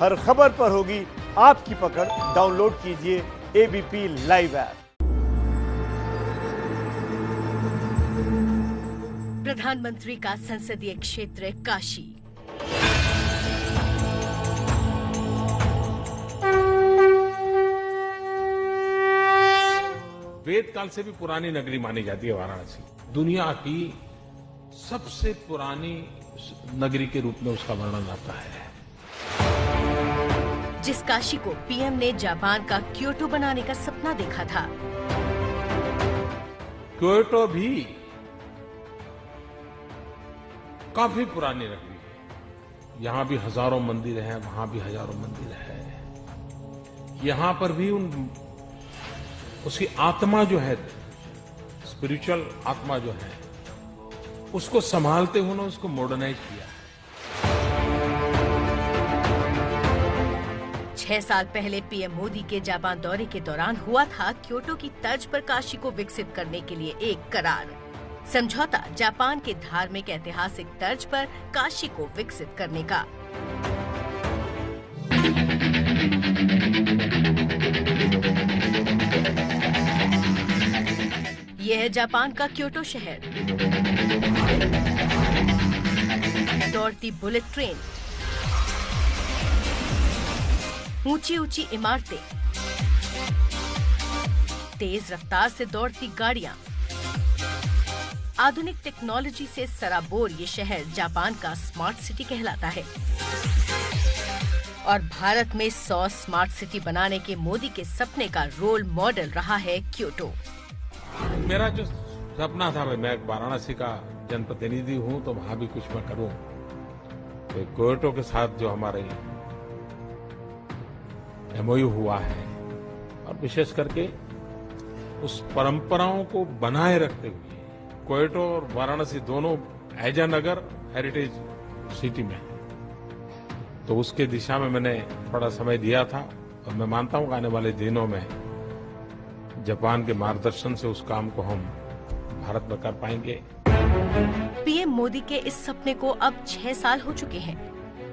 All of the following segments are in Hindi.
हर खबर पर होगी आपकी पकड़। डाउनलोड कीजिए एबीपी लाइव ऐप। प्रधानमंत्री का संसदीय क्षेत्र काशी। वेद काल से भी पुरानी नगरी मानी जाती है वाराणसी। दुनिया की सबसे पुरानी नगरी के रूप में उसका वर्णन आता है। जिस काशी को पीएम ने जापान का क्योटो बनाने का सपना देखा था। क्योटो भी काफी पुरानी नगरी है। यहाँ भी हजारों मंदिर हैं, वहां भी हजारों मंदिर है। यहाँ पर भी उसकी आत्मा जो है, स्पिरिचुअल आत्मा जो है, उसको संभालते हुए उसको मॉडर्नाइज किया। 6 साल पहले पीएम मोदी के जापान दौरे के दौरान हुआ था क्योटो की तर्ज पर काशी को विकसित करने के लिए एक करार समझौता, जापान के धार्मिक ऐतिहासिक तर्ज पर काशी को विकसित करने का। यह है जापान का क्योटो शहर। दौड़ती बुलेट ट्रेन, ऊंची ऊंची इमारतें, तेज रफ्तार से दौड़ती गाड़ियां, आधुनिक टेक्नोलॉजी से सराबोर ये शहर जापान का स्मार्ट सिटी कहलाता है। और भारत में 100 स्मार्ट सिटी बनाने के मोदी के सपने का रोल मॉडल रहा है क्योटो। मेरा जो सपना था, मैं वाराणसी का जनप्रतिनिधि हूं तो वहां भी कुछ मैं करूं। तो क्योटो के साथ जो हमारे एमओयू हुआ है, और विशेष करके उस परंपराओं को बनाए रखते हुए क्योटो और वाराणसी दोनों as a nagar heritage city में, तो उसके दिशा में मैंने थोड़ा समय दिया था। और मैं मानता हूं कि आने वाले दिनों में जापान के मार्गदर्शन से उस काम को हम भारत में कर पाएंगे। पीएम मोदी के इस सपने को अब 6 साल हो चुके हैं।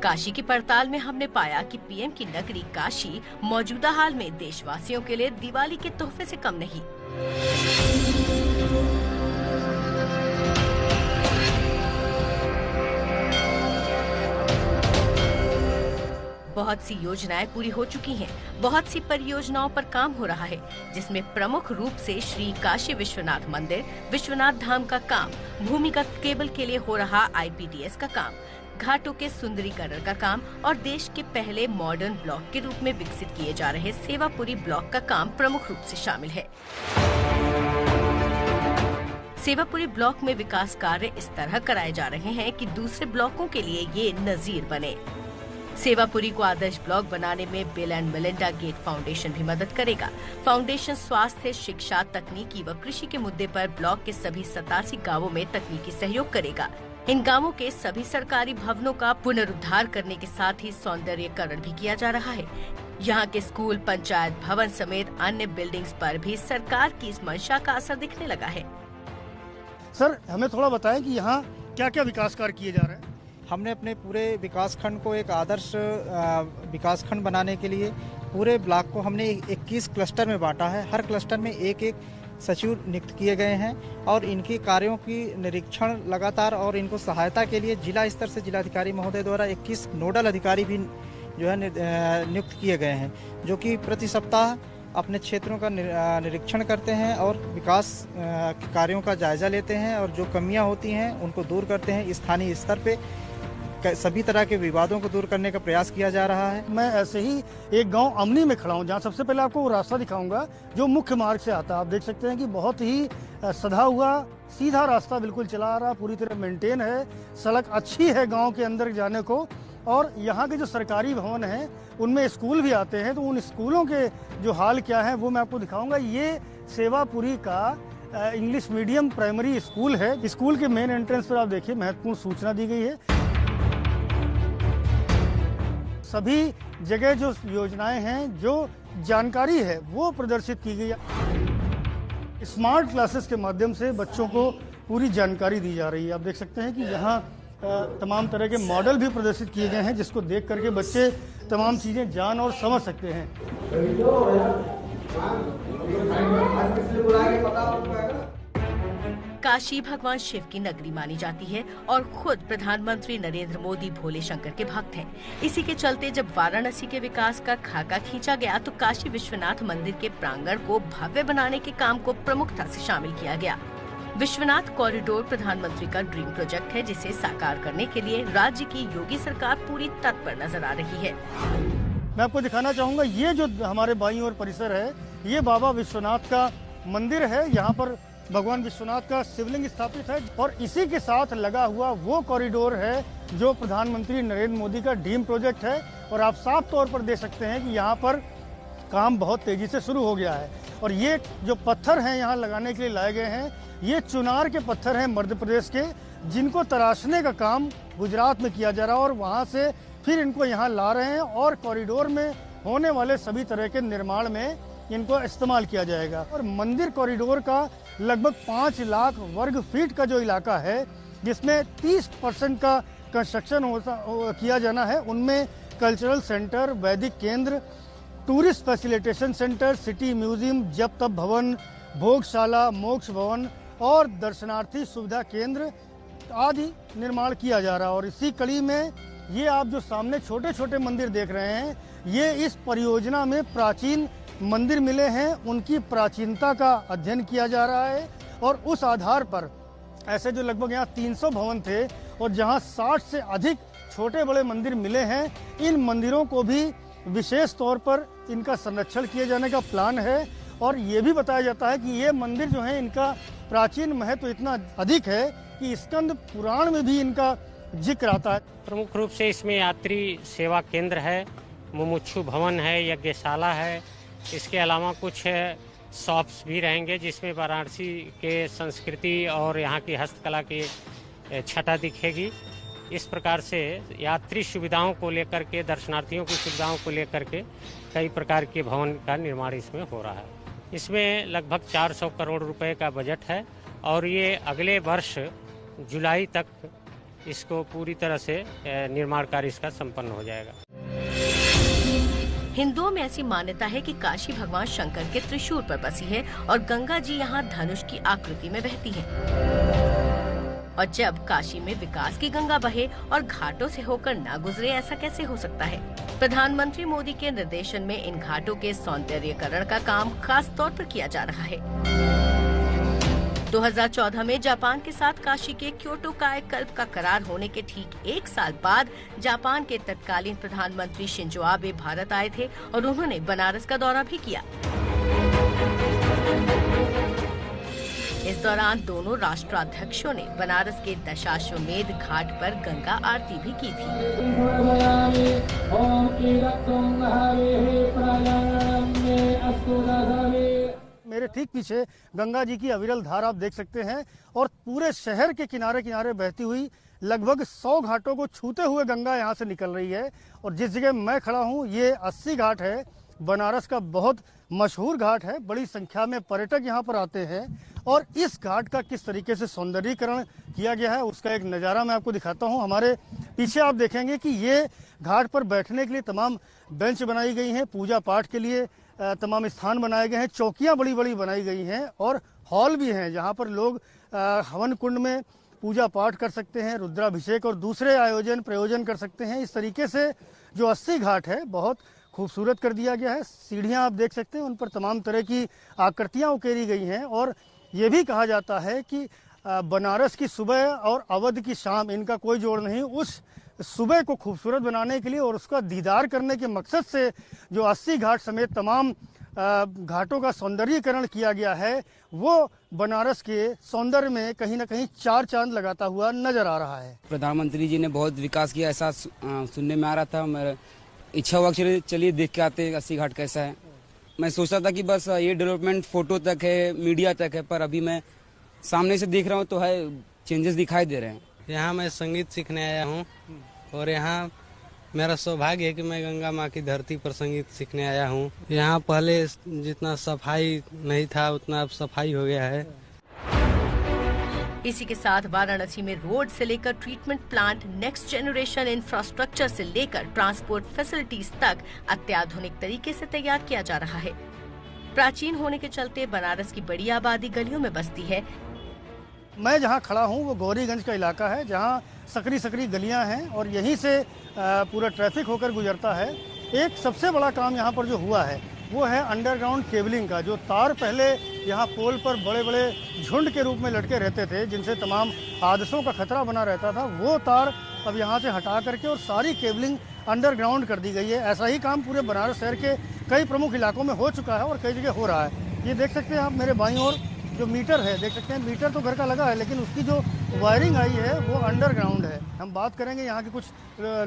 काशी की पड़ताल में हमने पाया कि पीएम की नगरी काशी मौजूदा हाल में देशवासियों के लिए दिवाली के तोहफे से कम नहीं। बहुत सी योजनाएं पूरी हो चुकी हैं, बहुत सी परियोजनाओं पर काम हो रहा है, जिसमें प्रमुख रूप से श्री काशी विश्वनाथ मंदिर, विश्वनाथ धाम का काम, भूमिगत केबल के लिए हो रहा आईपीडीएस का काम, घाटों के सुंदरीकरण का काम और देश के पहले मॉडर्न ब्लॉक के रूप में विकसित किए जा रहे सेवापुरी ब्लॉक का काम प्रमुख रूप से शामिल है। सेवापुरी ब्लॉक में विकास कार्य इस तरह कराए जा रहे हैं कि दूसरे ब्लॉकों के लिए ये नजीर बने। सेवापुरी को आदर्श ब्लॉक बनाने में Bill and Melinda Gates Foundation भी मदद करेगा। फाउंडेशन स्वास्थ्य, शिक्षा, तकनीकी व कृषि के मुद्दे पर ब्लॉक के सभी 87 गांवों में तकनीकी सहयोग करेगा। इन गांवों के सभी सरकारी भवनों का पुनरुद्धार करने के साथ ही सौंदर्यीकरण भी किया जा रहा है। यहाँ के स्कूल, पंचायत भवन समेत अन्य बिल्डिंग्स पर भी सरकार की इस मंशा का असर दिखने लगा है। सर, हमें थोड़ा बताएं कि यहाँ क्या क्या विकास कार्य किए जा रहे हैं। हमने अपने पूरे विकासखंड को एक आदर्श विकासखंड बनाने के लिए पूरे ब्लॉक को हमने 21 क्लस्टर में बांटा है। हर क्लस्टर में एक एक सचिव नियुक्त किए गए हैं और इनके कार्यों की निरीक्षण लगातार और इनको सहायता के लिए जिला स्तर से जिलाधिकारी महोदय द्वारा 21 नोडल अधिकारी भी जो है नियुक्त किए गए हैं, जो कि प्रति सप्ताह अपने क्षेत्रों का निरीक्षण करते हैं और विकास कार्यों का जायजा लेते हैं और जो कमियां होती हैं उनको दूर करते हैं। स्थानीय स्तर पे सभी तरह के विवादों को दूर करने का प्रयास किया जा रहा है। मैं ऐसे ही एक गांव अमनी में खड़ा हूं, जहां सबसे पहले आपको वो रास्ता दिखाऊंगा जो मुख्य मार्ग से आता है। आप देख सकते हैं कि बहुत ही सधा हुआ सीधा रास्ता बिल्कुल चला आ रहा, पूरी तरह मेंटेन है। सड़क अच्छी है गांव के अंदर जाने को। और यहाँ के जो सरकारी भवन हैं उनमें स्कूल भी आते हैं, तो उन स्कूलों के जो हाल क्या है वो मैं आपको दिखाऊंगा। ये सेवापुरी का इंग्लिश मीडियम प्राइमरी स्कूल है। स्कूल के मेन एंट्रेंस पर आप देखिए महत्वपूर्ण सूचना दी गई है। सभी जगह जो योजनाएं हैं, जो जानकारी है वो प्रदर्शित की गई है। स्मार्ट क्लासेस के माध्यम से बच्चों को पूरी जानकारी दी जा रही है। आप देख सकते हैं कि यहाँ तमाम तरह के मॉडल भी प्रदर्शित किए गए हैं, जिसको देख करके बच्चे तमाम चीज़ें जान और समझ सकते हैं। काशी भगवान शिव की नगरी मानी जाती है और खुद प्रधानमंत्री नरेंद्र मोदी भोले शंकर के भक्त हैं। इसी के चलते जब वाराणसी के विकास का खाका खींचा गया तो काशी विश्वनाथ मंदिर के प्रांगण को भव्य बनाने के काम को प्रमुखता से शामिल किया गया। विश्वनाथ कॉरिडोर प्रधानमंत्री का ड्रीम प्रोजेक्ट है, जिसे साकार करने के लिए राज्य की योगी सरकार पूरी तत्पर नजर आ रही है। मैं आपको दिखाना चाहूँगा, ये जो हमारे बाईं ओर परिसर है, ये बाबा विश्वनाथ का मंदिर है। यहाँ पर भगवान विश्वनाथ का शिवलिंग स्थापित है और इसी के साथ लगा हुआ वो कॉरिडोर है जो प्रधानमंत्री नरेंद्र मोदी का ड्रीम प्रोजेक्ट है। और आप साफ तौर पर देख सकते हैं कि यहाँ पर काम बहुत तेजी से शुरू हो गया है। और ये जो पत्थर हैं यहाँ लगाने के लिए लाए गए हैं, ये चुनार के पत्थर हैं मध्य प्रदेश के, जिनको तराशने का काम गुजरात में किया जा रहा है और वहाँ से फिर इनको यहाँ ला रहे हैं और कॉरिडोर में होने वाले सभी तरह के निर्माण में इनको इस्तेमाल किया जाएगा। और मंदिर कॉरिडोर का लगभग 5 लाख वर्ग फीट का जो इलाका है, जिसमें 30% का कंस्ट्रक्शन किया जाना है, उनमें कल्चरल सेंटर, वैदिक केंद्र, tourist facilitation centre, city museum, जप तप भवन, भोगशाला, मोक्ष भवन और दर्शनार्थी सुविधा केंद्र आदि निर्माण किया जा रहा है। और इसी कड़ी में ये आप जो सामने छोटे छोटे मंदिर देख रहे हैं, ये इस परियोजना में प्राचीन मंदिर मिले हैं, उनकी प्राचीनता का अध्ययन किया जा रहा है। और उस आधार पर ऐसे जो लगभग यहाँ 300 भवन थे और जहाँ 60 से अधिक छोटे बड़े मंदिर मिले हैं, इन मंदिरों को भी विशेष तौर पर इनका संरक्षण किए जाने का प्लान है। और ये भी बताया जाता है कि ये मंदिर जो है, इनका प्राचीन महत्व इतना अधिक है कि स्कंद पुराण में भी इनका जिक्र आता है। प्रमुख रूप से इसमें यात्री सेवा केंद्र है, मुमुक्षु भवन है, यज्ञशाला है। इसके अलावा कुछ शॉप्स भी रहेंगे जिसमें वाराणसी के संस्कृति और यहाँ की हस्तकला की छटा दिखेगी। इस प्रकार से यात्री सुविधाओं को लेकर के, दर्शनार्थियों की सुविधाओं को लेकर के कई प्रकार के भवन का निर्माण इसमें हो रहा है। इसमें लगभग 400 करोड़ रुपए का बजट है और ये अगले वर्ष जुलाई तक इसको पूरी तरह से निर्माण कार्य इसका संपन्न हो जाएगा। हिंदुओं में ऐसी मान्यता है कि काशी भगवान शंकर के त्रिशूल पर बसी है और गंगा जी यहाँ धनुष की आकृति में बहती है। और जब काशी में विकास की गंगा बहे और घाटों से होकर ना गुजरे, ऐसा कैसे हो सकता है? प्रधानमंत्री मोदी के निर्देशन में इन घाटों के सौंदर्यीकरण का काम खास तौर पर किया जा रहा है। 2014 में जापान के साथ काशी के क्योटो कायाकल्प का करार होने के ठीक 1 साल बाद जापान के तत्कालीन प्रधानमंत्री शिंजो आबे भारत आए थे और उन्होंने बनारस का दौरा भी किया। इस दौरान दोनों राष्ट्राध्यक्षों ने बनारस के दशाश्वमेध घाट पर गंगा आरती भी की थी। मेरे ठीक पीछे गंगा जी की अविरल धार आप देख सकते हैं और पूरे शहर के किनारे किनारे बहती हुई लगभग 100 घाटों को छूते हुए गंगा यहाँ से निकल रही है। और जिस जगह मैं खड़ा हूँ, ये 80 घाट है, बनारस का बहुत मशहूर घाट है। बड़ी संख्या में पर्यटक यहाँ पर आते हैं और इस घाट का किस तरीके से सौंदर्यीकरण किया गया है उसका एक नज़ारा मैं आपको दिखाता हूँ। हमारे पीछे आप देखेंगे कि ये घाट पर बैठने के लिए तमाम बेंच बनाई गई हैं, पूजा पाठ के लिए तमाम स्थान बनाए गए हैं, चौकियाँ बड़ी बड़ी बनाई गई हैं और हॉल भी हैं जहाँ पर लोग हवन कुंड में पूजा पाठ कर सकते हैं, रुद्राभिषेक और दूसरे आयोजन प्रयोजन कर सकते हैं। इस तरीके से जो 80 घाट है बहुत खूबसूरत कर दिया गया है। सीढ़ियाँ आप देख सकते हैं, उन पर तमाम तरह की आकृतियाँ उकेरी गई हैं। और ये भी कहा जाता है कि बनारस की सुबह और अवध की शाम, इनका कोई जोड़ नहीं। उस सुबह को खूबसूरत बनाने के लिए और उसका दीदार करने के मकसद से जो 80 घाट समेत तमाम घाटों का सौंदर्यीकरण किया गया है, वो बनारस के सौंदर्य में कहीं ना कहीं 4 चांद लगाता हुआ नजर आ रहा है। प्रधानमंत्री जी ने बहुत विकास किया, ऐसा सुनने में आ रहा था। मेरा इच्छा हुआ चलिए देख के आते 80 घाट कैसा है। मैं सोचता था कि बस ये डेवलपमेंट फोटो तक है, मीडिया तक है, पर अभी मैं सामने से देख रहा हूँ तो है, चेंजेस दिखाई दे रहे हैं। यहाँ मैं संगीत सीखने आया हूँ और यहाँ मेरा सौभाग्य है कि मैं गंगा माँ की धरती पर संगीत सीखने आया हूँ। यहाँ पहले जितना सफाई नहीं था उतना अब सफाई हो गया है। इसी के साथ वाराणसी में रोड से लेकर treatment plant, next generation infrastructure से लेकर ट्रांसपोर्ट फैसिलिटीज तक अत्याधुनिक तरीके से तैयार किया जा रहा है। प्राचीन होने के चलते बनारस की बड़ी आबादी गलियों में बसती है। मैं जहाँ खड़ा हूँ वो गौरीगंज का इलाका है, जहाँ सकरी सकरी गलियाँ हैं और यहीं से पूरा ट्रैफिक होकर गुजरता है। एक सबसे बड़ा काम यहाँ पर जो हुआ है वो है अंडरग्राउंड केबलिंग का। जो तार पहले यहाँ पोल पर बड़े बड़े झुंड के रूप में लटके रहते थे, जिनसे तमाम हादसों का खतरा बना रहता था, वो तार अब यहाँ से हटा करके और सारी केबलिंग अंडरग्राउंड कर दी गई है। ऐसा ही काम पूरे बनारस शहर के कई प्रमुख इलाकों में हो चुका है और कई जगह हो रहा है। ये देख सकते हैं आप मेरे बाईं ओर जो मीटर है, देख सकते हैं मीटर तो घर का लगा है, लेकिन उसकी जो वायरिंग आई है वो अंडरग्राउंड है। हम बात करेंगे यहाँ के कुछ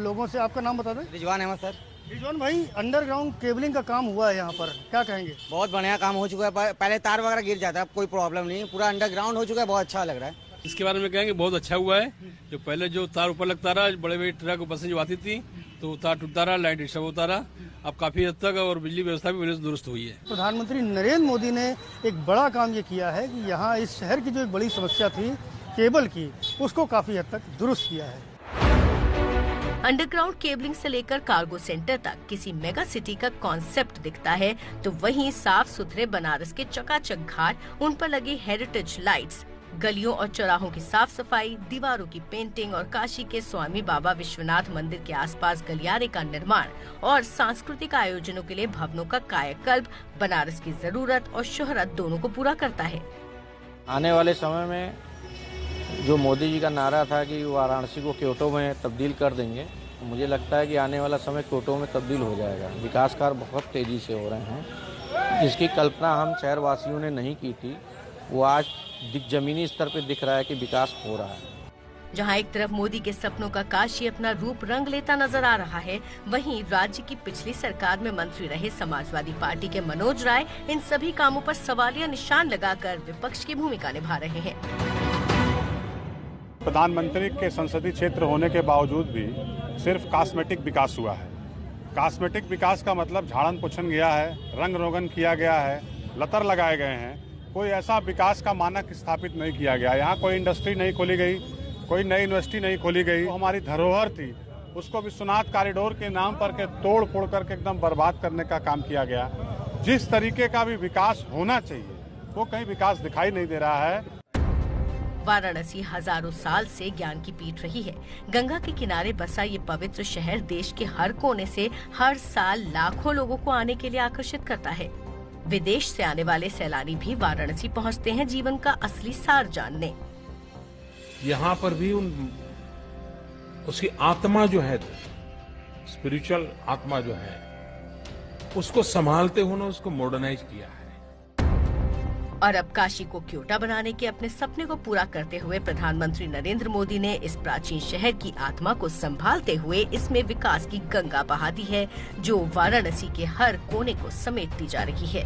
लोगों से। आपका नाम बता दें। रिजवान अहमद सर। रिजवान भाई, अंडरग्राउंड केबलिंग का काम हुआ है यहाँ पर, क्या कहेंगे? बहुत बढ़िया काम हो चुका है। पहले तार वगैरह गिर जाता है, कोई प्रॉब्लम नहीं, पूरा अंडरग्राउंड हो चुका है, बहुत अच्छा लग रहा है। इसके बारे में कहेंगे बहुत अच्छा हुआ है। जो पहले जो तार ऊपर लगता रहा, बड़े बड़े ट्रक बसें जो आती थी तो तार टूटता रहा, लाइट डिस्टर्ब होता रहा। अब काफी हद तक और बिजली व्यवस्था भी दुरुस्त हुई है। प्रधानमंत्री नरेंद्र मोदी ने एक बड़ा काम ये किया है कि यहाँ इस शहर की जो एक बड़ी समस्या थी केबल की, उसको काफी हद तक दुरुस्त किया है। अंडरग्राउंड केबलिंग से लेकर कार्गो सेंटर तक किसी मेगा सिटी का कॉन्सेप्ट दिखता है, तो वहीं साफ सुथरे बनारस के चकाचक घाट, उन पर लगी हेरिटेज लाइट्स, गलियों और चौराहों की साफ सफाई, दीवारों की पेंटिंग और काशी के स्वामी बाबा विश्वनाथ मंदिर के आसपास गलियारे का निर्माण और सांस्कृतिक आयोजनों के लिए भवनों का कायाकल्प बनारस की जरूरत और शोहरत दोनों को पूरा करता है। आने वाले समय में जो मोदी जी का नारा था कि वाराणसी को क्योटो में तब्दील कर देंगे, मुझे लगता है कि आने वाला समय क्योटो में तब्दील हो जाएगा। विकास कार्य बहुत तेजी से हो रहे हैं, जिसकी कल्पना हम शहरवासियों ने नहीं की थी, वो आज जमीनी स्तर पर दिख रहा है कि विकास हो रहा है। जहां एक तरफ मोदी के सपनों का काशी अपना रूप रंग लेता नजर आ रहा है, वहीं राज्य की पिछली सरकार में मंत्री रहे समाजवादी पार्टी के मनोज राय इन सभी कामों पर सवालिया निशान लगाकर विपक्ष की भूमिका निभा रहे हैं। प्रधानमंत्री के संसदीय क्षेत्र होने के बावजूद भी सिर्फ कॉस्मेटिक विकास हुआ है। कॉस्मेटिक विकास का मतलब झाड़न पोछन गया है, रंग रोगन किया गया है, लतर लगाए गए हैं। कोई ऐसा विकास का मानक स्थापित नहीं किया गया। यहाँ कोई इंडस्ट्री नहीं खोली गई, कोई नई यूनिवर्सिटी नहीं खोली गई। तो हमारी धरोहर थी, उसको विश्वनाथ कॉरिडोर के नाम पर के तोड़ फोड़ करके एकदम बर्बाद करने का काम किया गया। जिस तरीके का भी विकास होना चाहिए वो कहीं विकास दिखाई नहीं दे रहा है। वाराणसी हजारों साल से ज्ञान की पीठ रही है। गंगा के किनारे बसा ये पवित्र शहर देश के हर कोने से हर साल लाखों लोगों को आने के लिए आकर्षित करता है। विदेश से आने वाले सैलानी भी वाराणसी पहुंचते हैं जीवन का असली सार जानने। यहाँ पर भी उसकी आत्मा जो है, स्पिरिचुअल आत्मा जो है, उसको संभालते हुए उसको मॉडर्नाइज किया है। और अब काशी को क्योटा बनाने के अपने सपने को पूरा करते हुए प्रधानमंत्री नरेंद्र मोदी ने इस प्राचीन शहर की आत्मा को संभालते हुए इसमें विकास की गंगा बहा दी है, जो वाराणसी के हर कोने को समेटती जा रही है।